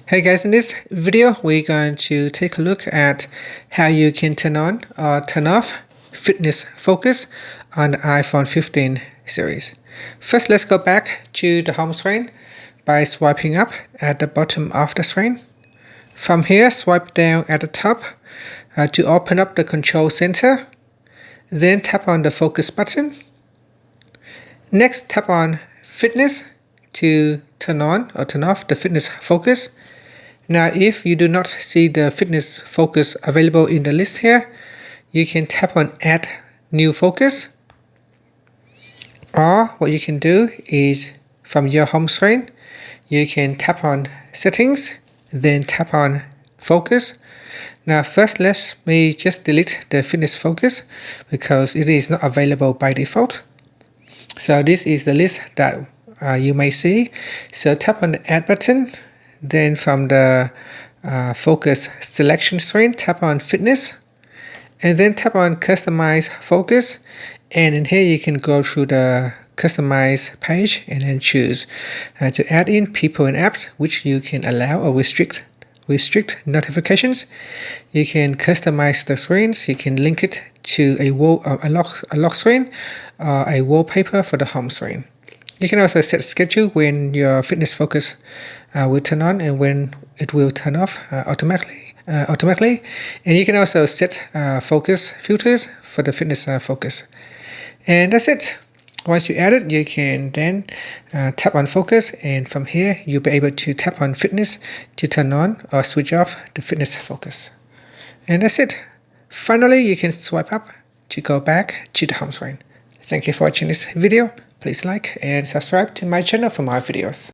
Hey guys, in this video we're going to take a look at how you can turn on or turn off fitness focus on the iPhone 15 series. First, let's go back to the home screen by swiping up at the bottom of the screen. From here, swipe down at the top to open up the control center. Then tap on the focus button. Next, tap on fitness to turn on or turn off the fitness focus. Now, if you do not see the fitness focus available in the list here, you can tap on add new focus. Or what you can do is from your home screen, you can tap on settings, then tap on focus. Now first, let me just delete the fitness focus because it is not available by default. So this is the list that you may see. So tap on the add button. Then from the focus selection screen, tap on fitness and then tap on customize focus, and in here you can go through the customize page and then choose to add in people and apps which you can allow or restrict notifications. You can customize the screens. You can link it to a lock screen or a wallpaper for the home screen. You can also set a schedule when your fitness focus will turn on and when it will turn off automatically. And you can also set focus filters for the fitness focus. And that's it. Once you add it, you can then tap on focus, and from here you'll be able to tap on fitness to turn on or switch off the fitness focus. And that's it. Finally, you can swipe up to go back to the home screen. Thank you for watching this video. Please like and subscribe to my channel for more videos.